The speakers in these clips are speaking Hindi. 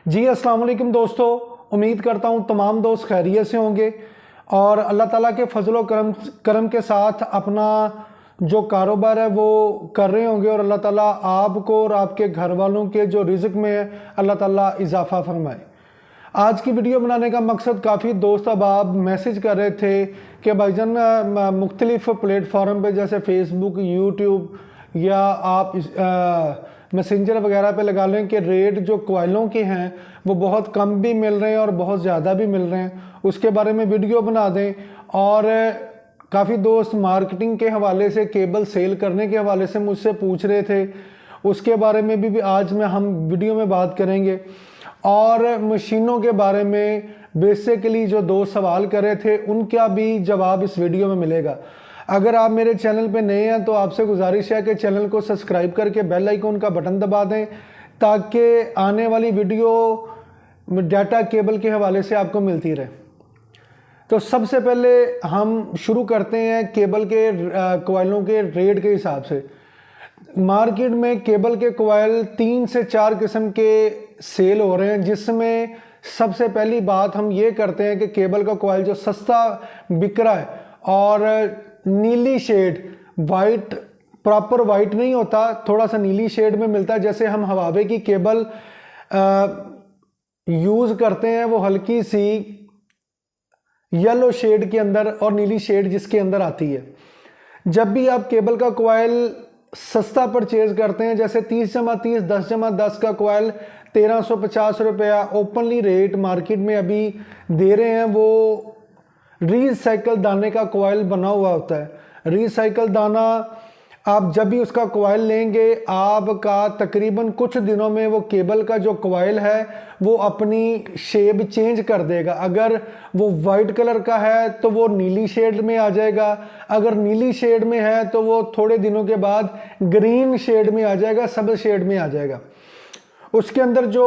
जी अस्सलाम वालेकुम दोस्तों, उम्मीद करता हूँ तमाम दोस्त खैरियत से होंगे और अल्लाह ताला के फजल व करम के साथ अपना जो कारोबार है वो कर रहे होंगे और अल्लाह ताला आपको और आपके घर वालों के जो रिज़्क में है अल्लाह ताला इजाफ़ा फरमाए। आज की वीडियो बनाने का मकसद, काफ़ी दोस्त अब आप मैसेज कर रहे थे कि भाईजान मुख्तलिफ़ प्लेटफॉर्म पे जैसे फेसबुक, यूट्यूब या आप मैसेंजर वगैरह पे लगा लें कि रेट जो कोयलों के हैं वो बहुत कम भी मिल रहे हैं और बहुत ज़्यादा भी मिल रहे हैं, उसके बारे में वीडियो बना दें। और काफ़ी दोस्त मार्केटिंग के हवाले से, केबल सेल करने के हवाले से मुझसे पूछ रहे थे, उसके बारे में भी आज हम वीडियो में बात करेंगे। और मशीनों के बारे में बेसिकली जो दो सवाल कर रहे थे उनका भी जवाब इस वीडियो में मिलेगा। अगर आप मेरे चैनल पे नए हैं तो आपसे गुजारिश है कि चैनल को सब्सक्राइब करके बेल आइकन का बटन दबा दें ताकि आने वाली वीडियो डाटा केबल के हवाले से आपको मिलती रहे। तो सबसे पहले हम शुरू करते हैं केबल के कोयलों के रेट के हिसाब से। मार्केट में केबल के कोयल 3 से 4 किस्म के सेल हो रहे हैं, जिसमें सबसे पहली बात हम ये करते हैं कि केबल का कोयल जो सस्ता बिक रहा है और नीली शेड, वाइट, प्रॉपर वाइट नहीं होता, थोड़ा सा नीली शेड में मिलता है। जैसे हम हवावे की केबल यूज़ करते हैं वो हल्की सी येलो शेड के अंदर और नीली शेड जिसके अंदर आती है। जब भी आप केबल का कोयल सस्ता परचेज करते हैं, जैसे 30/30 10/10 का कोयल 1350 रुपया ओपनली रेट मार्केट में अभी दे रहे हैं, वो रीसाइकल दाने का कोयल बना हुआ होता है। रीसाइकल दाना आप जब भी उसका कोयल लेंगे, आपका तकरीबन कुछ दिनों में वो केबल का जो कोयल है वो अपनी शेप चेंज कर देगा। अगर वो वाइट कलर का है तो वो नीली शेड में आ जाएगा, अगर नीली शेड में है तो वो थोड़े दिनों के बाद ग्रीन शेड में आ जाएगा, सब्ज शेड में आ जाएगा। उसके अंदर जो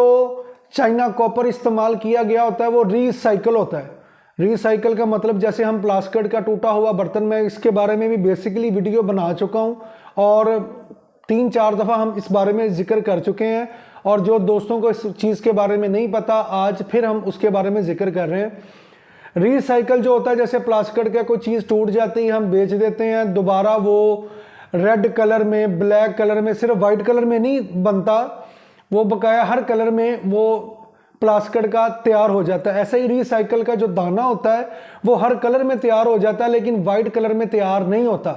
चाइना कॉपर इस्तेमाल किया गया होता है वो रीसाइकल होता है। रीसाइकल का मतलब, जैसे हम प्लास्टिक का टूटा हुआ बर्तन में, इसके बारे में भी बेसिकली वीडियो बना चुका हूँ और 3-4 दफ़ा हम इस बारे में जिक्र कर चुके हैं। और जो दोस्तों को इस चीज़ के बारे में नहीं पता, आज फिर हम उसके बारे में जिक्र कर रहे हैं। रीसाइकल जो होता है, जैसे प्लास्टिक का कोई चीज़ टूट जाती है, हम बेच देते हैं, दोबारा वो रेड कलर में, ब्लैक कलर में, सिर्फ वाइट कलर में नहीं बनता, वो बकाया हर कलर में वो प्लास्टिक का तैयार हो जाता है। ऐसा ही रीसाइकल का जो दाना होता है वो हर कलर में तैयार हो जाता है, लेकिन वाइट कलर में तैयार नहीं होता,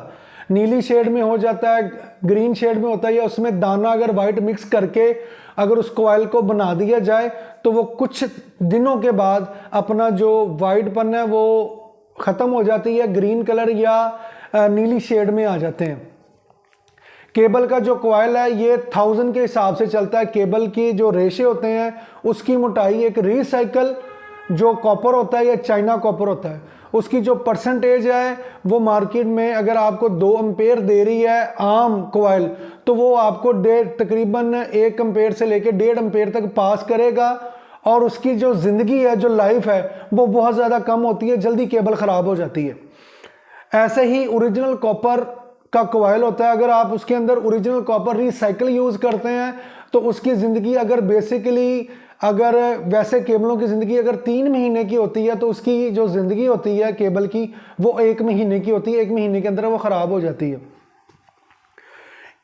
नीली शेड में हो जाता है, ग्रीन शेड में होता है। या उसमें दाना अगर वाइट मिक्स करके अगर उस कोयल को बना दिया जाए तो वो कुछ दिनों के बाद अपना जो वाइटपन है वो ख़त्म हो जाती है, ग्रीन कलर या नीली शेड में आ जाते हैं। केबल का जो कोयल है ये 1000 के हिसाब से चलता है। केबल की जो रेशे होते हैं उसकी मोटाई, एक रीसाइकल जो कॉपर होता है या चाइना कॉपर होता है, उसकी जो परसेंटेज है वो मार्केट में अगर आपको 2 एम्पेयर दे रही है आम कोयल, तो वो आपको तकरीबन 1 एम्पेयर से लेकर 1.5 एम्पेयर तक पास करेगा। और उसकी जो ज़िंदगी है, जो लाइफ है, वो बहुत ज़्यादा कम होती है, जल्दी केबल ख़राब हो जाती है। ऐसे ही ओरिजिनल कॉपर का कोयल होता है, अगर आप उसके अंदर ओरिजिनल कॉपर रिसाइकल यूज़ करते हैं तो उसकी ज़िंदगी, अगर बेसिकली अगर वैसे केबलों की ज़िंदगी अगर 3 महीने की होती है तो उसकी जो ज़िंदगी होती है केबल की वो 1 महीने की होती है। 1 महीने के अंदर वो ख़राब हो जाती है।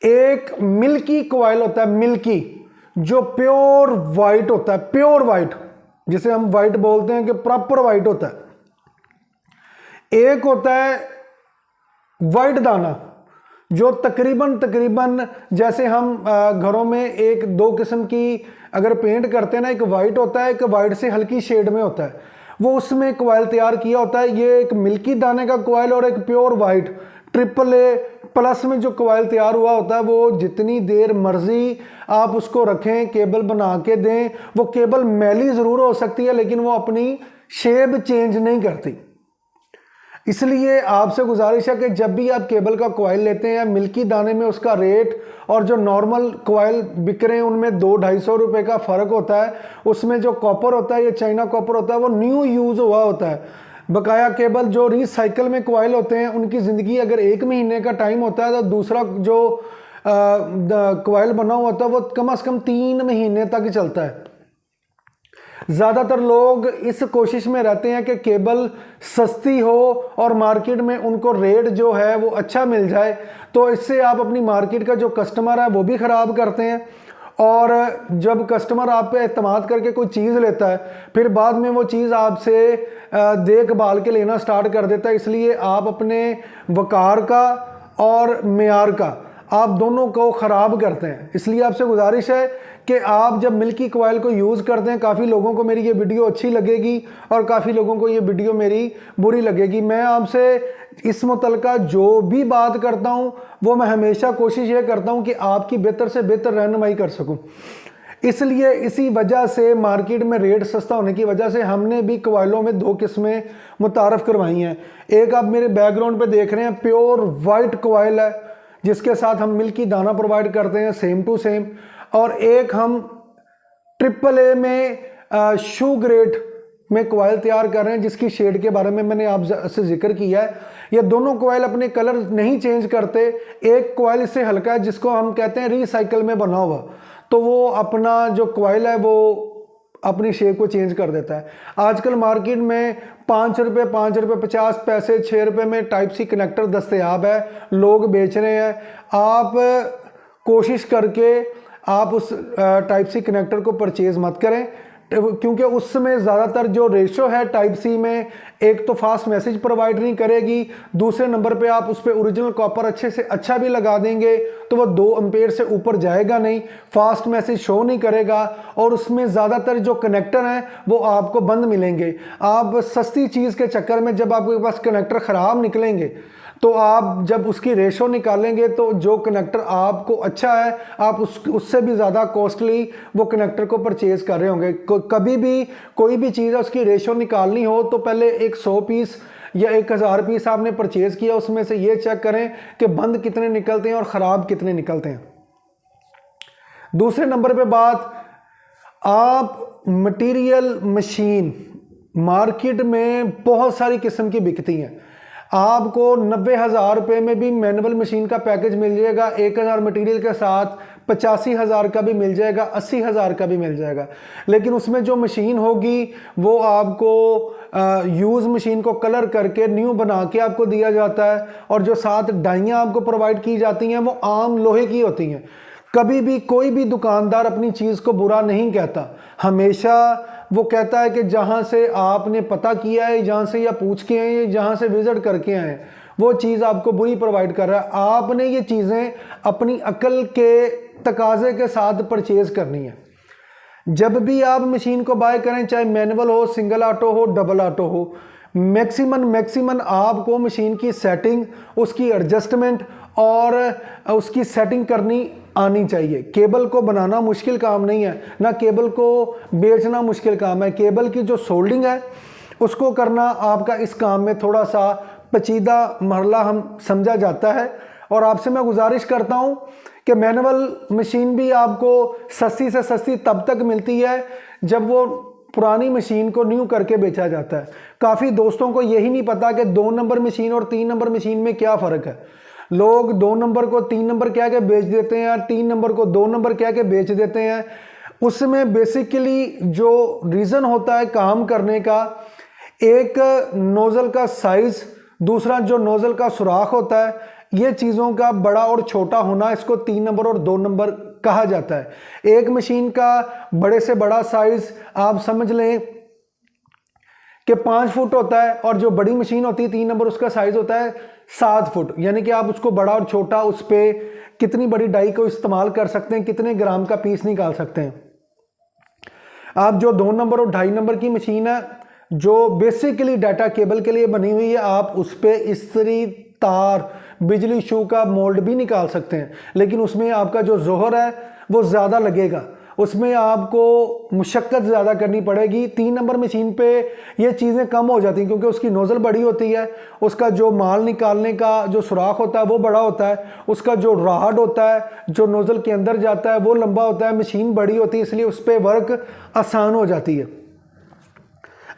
एक मिल्की कोयल होता है, मिल्की, जो प्योर वाइट होता है, प्योर वाइट, जिसे हम वाइट बोलते हैं कि प्रॉपर वाइट होता है। एक होता है वाइट दाना, जो तकरीबन जैसे हम घरों में 1-2 किस्म की अगर पेंट करते हैं ना, एक वाइट होता है, एक वाइट से हल्की शेड में होता है, वो उसमें कोयल तैयार किया होता है। ये एक मिल्की दाने का कोयल और एक प्योर वाइट AAA+ में जो कोयल तैयार हुआ होता है, वो जितनी देर मर्जी आप उसको रखें, केबल बना के दें, वो केबल मैली ज़रूर हो सकती है लेकिन वो अपनी शेप चेंज नहीं करती। इसलिए आपसे गुजारिश है कि जब भी आप केबल का कोयल लेते हैं, मिल्की दाने में उसका रेट और जो नॉर्मल कोयल बिक रहे हैं उनमें 200-250 रुपये का फ़र्क होता है। उसमें जो कॉपर होता है या चाइना कॉपर होता है वो न्यू यूज़ हुआ होता है। बकाया केबल जो रिसाइकल में कोयल होते हैं उनकी ज़िंदगी अगर 1 महीने का टाइम होता है तो दूसरा जो कोयल बना हुआ होता है वो कम से कम 3 महीने तक चलता है। ज़्यादातर लोग इस कोशिश में रहते हैं कि केबल सस्ती हो और मार्केट में उनको रेट जो है वो अच्छा मिल जाए, तो इससे आप अपनी मार्केट का जो कस्टमर है वो भी ख़राब करते हैं। और जब कस्टमर आप पे एतमाद करके कोई चीज़ लेता है, फिर बाद में वो चीज़ आपसे देखभाल के लेना स्टार्ट कर देता है। इसलिए आप अपने वक़ार का और मेयार का आप दोनों को ख़राब करते हैं। इसलिए आपसे गुजारिश है कि आप जब मिल्की कोयल को यूज़ करते हैं, काफ़ी लोगों को मेरी ये वीडियो अच्छी लगेगी और काफ़ी लोगों को ये वीडियो मेरी बुरी लगेगी। मैं आपसे इस मुतलका जो भी बात करता हूँ वो मैं हमेशा कोशिश ये करता हूँ कि आपकी बेहतर से बेहतर रहनुमाई कर सकूँ। इसलिए इसी वजह से मार्केट में रेट सस्ता होने की वजह से हमने भी कोयलों में 2 किस्में मुतारफ़ करवाई हैं। एक आप मेरे बैकग्राउंड पे देख रहे हैं प्योर वाइट कोयल है, जिसके साथ हम मिल्की दाना प्रोवाइड करते हैं सेम टू सेम। और एक हम AAA में शू ग्रेड में कोयल तैयार कर रहे हैं, जिसकी शेड के बारे में मैंने आपसे जिक्र किया है। ये दोनों कोयल अपने कलर नहीं चेंज करते। एक कोयल इससे हल्का है जिसको हम कहते हैं रिसाइकल में बना हुआ, तो वो अपना जो कोयल है वो अपनी शेप को चेंज कर देता है। आजकल मार्केट में 5 रुपये 50 पैसे 6 रुपये में टाइप सी कनेक्टर दस्तयाब है, लोग बेच रहे हैं। आप कोशिश करके आप उस टाइप सी कनेक्टर को परचेज़ मत करें, क्योंकि उसमें ज़्यादातर जो रेशो है टाइप सी में, एक तो फास्ट मैसेज प्रोवाइड नहीं करेगी, दूसरे नंबर पे आप उस पर ओरिजिनल कॉपर अच्छे से अच्छा भी लगा देंगे तो वह 2 एम्पेयर से ऊपर जाएगा नहीं, फास्ट मैसेज शो नहीं करेगा, और उसमें ज़्यादातर जो कनेक्टर हैं वो आपको बंद मिलेंगे। आप सस्ती चीज़ के चक्कर में जब आपके पास कनेक्टर ख़राब निकलेंगे तो आप जब उसकी रेशो निकालेंगे तो जो कनेक्टर आपको अच्छा है आप उससे भी ज़्यादा कॉस्टली वो कनेक्टर को परचेज़ कर रहे होंगे। कभी भी कोई भी चीज़ है उसकी रेशो निकालनी हो तो पहले एक 100 पीस या 1000 पीस आपने परचेज़ किया, उसमें से ये चेक करें कि बंद कितने निकलते हैं और ख़राब कितने निकलते हैं। दूसरे नंबर पे बात, आप मटीरियल मशीन मार्केट में बहुत सारी किस्म की बिकती हैं। आपको 90,000 रुपये में भी मैनुअल मशीन का पैकेज मिल जाएगा, 1000 मटेरियल के साथ 85,000 का भी मिल जाएगा, 80,000 का भी मिल जाएगा। लेकिन उसमें जो मशीन होगी वो आपको यूज़ मशीन को कलर करके न्यू बना के आपको दिया जाता है, और जो साथ डाइयाँ आपको प्रोवाइड की जाती हैं वो आम लोहे की होती हैं। कभी भी कोई भी दुकानदार अपनी चीज़ को बुरा नहीं कहता, हमेशा वो कहता है कि जहाँ से आपने पता किया है, जहाँ से या पूछ के आए, जहाँ से विजिट करके आए, वो चीज़ आपको बुरी प्रोवाइड कर रहा है। आपने ये चीज़ें अपनी अकल के तकाजे के साथ परचेज़ करनी है। जब भी आप मशीन को बाय करें, चाहे मैनुअल हो, सिंगल ऑटो हो, डबल ऑटो हो, मैक्सिमम आपको मशीन की सेटिंग, उसकी एडजस्टमेंट और उसकी सेटिंग करनी आनी चाहिए। केबल को बनाना मुश्किल काम नहीं है, ना केबल को बेचना मुश्किल काम है। केबल की जो सोल्डिंग है उसको करना आपका इस काम में थोड़ा सा पेचीदा मरला हम समझा जाता है। और आपसे मैं गुजारिश करता हूं कि मैनुअल मशीन भी आपको सस्ती से सस्ती तब तक मिलती है जब वो पुरानी मशीन को न्यू करके बेचा जाता है। काफ़ी दोस्तों को यही नहीं पता कि 2 नंबर मशीन और 3 नंबर मशीन में क्या फ़र्क है। लोग 2 नंबर को 3 नंबर कह के बेच देते हैं, 3 नंबर को 2 नंबर कह के बेच देते हैं। उसमें बेसिकली जो रीज़न होता है काम करने का, एक नोज़ल का साइज़, दूसरा जो नोज़ल का सुराख होता है, ये चीज़ों का बड़ा और छोटा होना, इसको 3 नंबर और 2 नंबर कहा जाता है। एक मशीन का बड़े से बड़ा साइज़ आप समझ लें कि 5 फुट होता है, और जो बड़ी मशीन होती है 3 नंबर, उसका साइज़ होता है 7 फुट। यानी कि आप उसको बड़ा और छोटा, उस पर कितनी बड़ी डाई को इस्तेमाल कर सकते हैं, कितने ग्राम का पीस निकाल सकते हैं। आप जो 2 नंबर और 2.5 नंबर की मशीन है जो बेसिकली डाटा केबल के लिए बनी हुई है, आप उस पर इस्त्री, तार, बिजली शू का मोल्ड भी निकाल सकते हैं, लेकिन उसमें आपका जो जोहर है वो ज़्यादा लगेगा, उसमें आपको मुशक्क़त ज़्यादा करनी पड़ेगी। 3 नंबर मशीन पे ये चीज़ें कम हो जाती हैं क्योंकि उसकी नोज़ल बड़ी होती है, उसका जो माल निकालने का जो सुराख होता है वो बड़ा होता है, उसका जो राड होता है जो नोज़ल के अंदर जाता है वो लंबा होता है, मशीन बड़ी होती है, इसलिए उस पर वर्क आसान हो जाती है।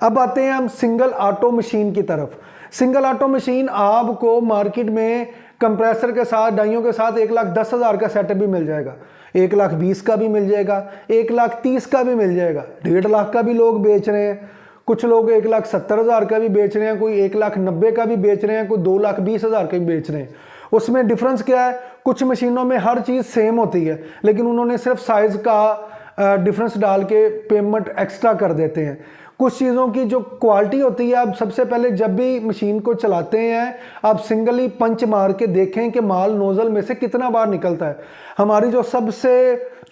अब आते हैं हम सिंगल ऑटो मशीन की तरफ। सिंगल ऑटो मशीन आपको मार्केट में कंप्रेसर के साथ, डाइयों के साथ 1,10,000 का सेटअप भी मिल जाएगा, 1,20,000 का भी मिल जाएगा, 1,30,000 का भी मिल जाएगा, 1.5 लाख का भी लोग बेच रहे हैं, कुछ लोग 1,70,000 का भी बेच रहे हैं, कोई 1,90,000 का भी बेच रहे हैं, कोई 2,20,000 का भी बेच रहे हैं। उसमें डिफरेंस क्या है? कुछ मशीनों में हर चीज़ सेम होती है, लेकिन उन्होंने सिर्फ साइज़ का डिफरेंस डाल के पेमेंट एक्स्ट्रा कर देते हैं। कुछ चीज़ों की जो क्वालिटी होती है, आप सबसे पहले जब भी मशीन को चलाते हैं आप सिंगली पंच मार के देखें कि माल नोज़ल में से कितना बार निकलता है। हमारी जो सबसे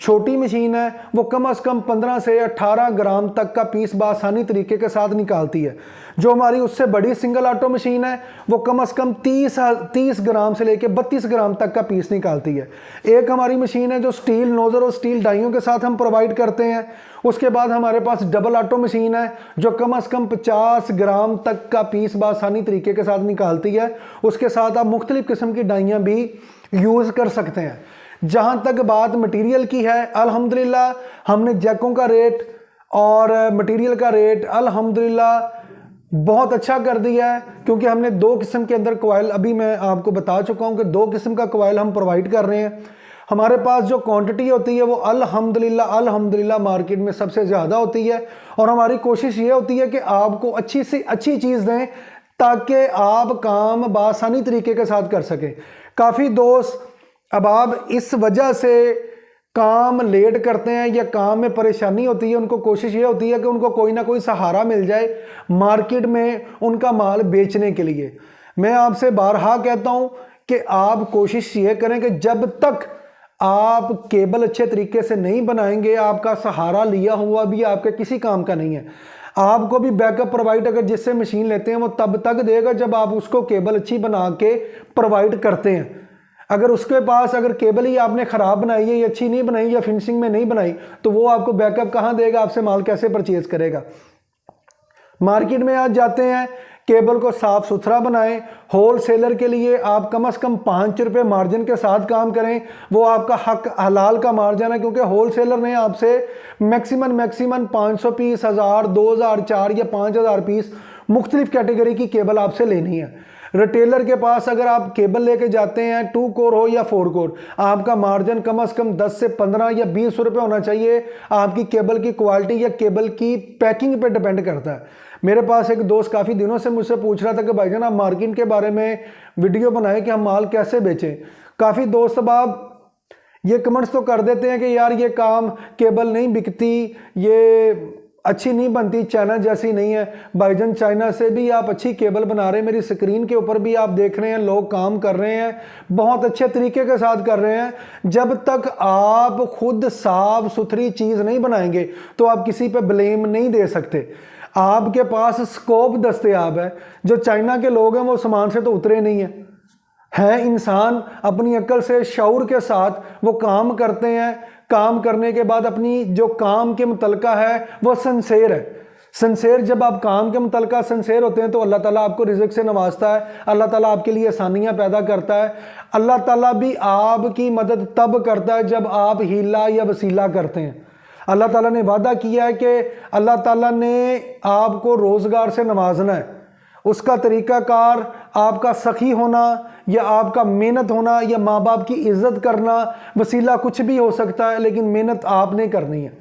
छोटी मशीन है वो कम से कम 15 से 18 ग्राम तक का पीस बआसानी तरीके के साथ निकालती है। जो हमारी उससे बड़ी सिंगल ऑटो मशीन है वो कम से कम 30 ग्राम से लेके 32 ग्राम तक का पीस निकालती है। एक हमारी मशीन है जो स्टील नोज़ल और स्टील डाइयों के साथ हम प्रोवाइड करते हैं। उसके बाद हमारे पास डबल ऑटो मशीन है जो कम से कम 50 ग्राम तक का पीस बआसानी तरीके के साथ निकालती है। उसके साथ आप मुख्तलिफ किस्म की डाइयाँ भी यूज़ कर सकते हैं। जहाँ तक बात मटेरियल की है, अल्हम्दुलिल्लाह हमने जैकों का रेट और मटेरियल का रेट अल्हम्दुलिल्लाह बहुत अच्छा कर दिया है, क्योंकि हमने 2 किस्म के अंदर कॉइल, अभी मैं आपको बता चुका हूँ कि 2 किस्म का कॉइल हम प्रोवाइड कर रहे हैं। हमारे पास जो क्वांटिटी होती है वो अल्हम्दुलिल्लाह मार्केट में सबसे ज़्यादा होती है, और हमारी कोशिश ये होती है कि आपको अच्छी से अच्छी चीज़ दें ताकि आप काम बआसानी तरीके के साथ कर सकें। काफ़ी दोस्त अब आप इस वजह से काम लेट करते हैं या काम में परेशानी होती है, उनको कोशिश ये होती है कि उनको कोई ना कोई सहारा मिल जाए मार्केट में उनका माल बेचने के लिए। मैं आपसे बारहा कहता हूं कि आप कोशिश ये करें कि जब तक आप केबल अच्छे तरीके से नहीं बनाएंगे, आपका सहारा लिया हुआ भी आपके किसी काम का नहीं है। आपको भी बैकअप प्रोवाइड अगर जिससे मशीन लेते हैं वो तब तक देगा जब आप उसको केबल अच्छी बना के प्रोवाइड करते हैं। अगर उसके पास अगर केबल ही आपने ख़राब बनाई है या अच्छी नहीं बनाई या फिनिशिंग में नहीं बनाई, तो वो आपको बैकअप कहाँ देगा, आपसे माल कैसे परचेज करेगा। मार्केट में आज जाते हैं, केबल को साफ सुथरा बनाएं। होल सेलर के लिए आप कम से कम 5 रुपये मार्जिन के साथ काम करें, वो आपका हक हलाल का मार्जिन है, क्योंकि होल सेलर ने आपसे मैक्सिमम 500 पीस, 1000, 2000, 4 या 5000 पीस मुख्तलिफ कैटेगरी की केबल आपसे लेनी है। रिटेलर के पास अगर आप केबल लेके जाते हैं 2 कोर हो या 4 कोर, आपका मार्जिन कम से कम 10 से 15 या 20 रुपये होना चाहिए। आपकी केबल की क्वालिटी या केबल की पैकिंग पे डिपेंड करता है। मेरे पास एक दोस्त काफ़ी दिनों से मुझसे पूछ रहा था कि भाईजान आप मार्केट के बारे में वीडियो बनाएं कि हम माल कैसे बेचें। काफ़ी दोस्त अब आप ये कमेंट्स तो कर देते हैं कि यार ये काम केबल नहीं बिकती, ये अच्छी नहीं बनती, चाइना जैसी नहीं है। भाईजान चाइना से भी आप अच्छी केबल बना रहे हैं, मेरी स्क्रीन के ऊपर भी आप देख रहे हैं लोग काम कर रहे हैं, बहुत अच्छे तरीके के साथ कर रहे हैं। जब तक आप खुद साफ सुथरी चीज़ नहीं बनाएंगे तो आप किसी पे ब्लेम नहीं दे सकते। आपके पास स्कोप दस्तयाब है, जो चाइना के लोग हैं वो सामान से तो उतरे नहीं है इंसान, अपनी अक्ल से शऊर के साथ वो काम करते हैं। काम करने के बाद अपनी जो काम के मुतलका है वो सिंसेर है। सिंसेर जब आप काम के मुतलका सिंसेर होते हैं तो अल्लाह ताला आपको रिज़्क़ से नवाजता है, अल्लाह ताला आपके लिए आसानियाँ पैदा करता है। अल्लाह ताला भी आपकी मदद तब करता है जब आप हीला या वसीला करते हैं। अल्लाह ताला ने वादा किया है कि अल्लाह ताला ने आपको रोज़गार से नवाजना है। उसका तरीक़ाकार आपका सखी होना या आपका मेहनत होना या माँ बाप की इज़्ज़त करना, वसीला कुछ भी हो सकता है, लेकिन मेहनत आपने करनी है।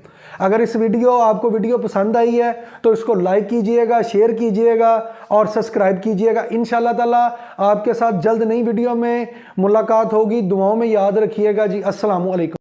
अगर इस आपको वीडियो पसंद आई है तो इसको लाइक कीजिएगा, शेयर कीजिएगा और सब्सक्राइब कीजिएगा। इंशाअल्लाह ताला आपके साथ जल्द नई वीडियो में मुलाकात होगी। दुआओं में याद रखिएगा जी। अस्सलामु अलैकुम।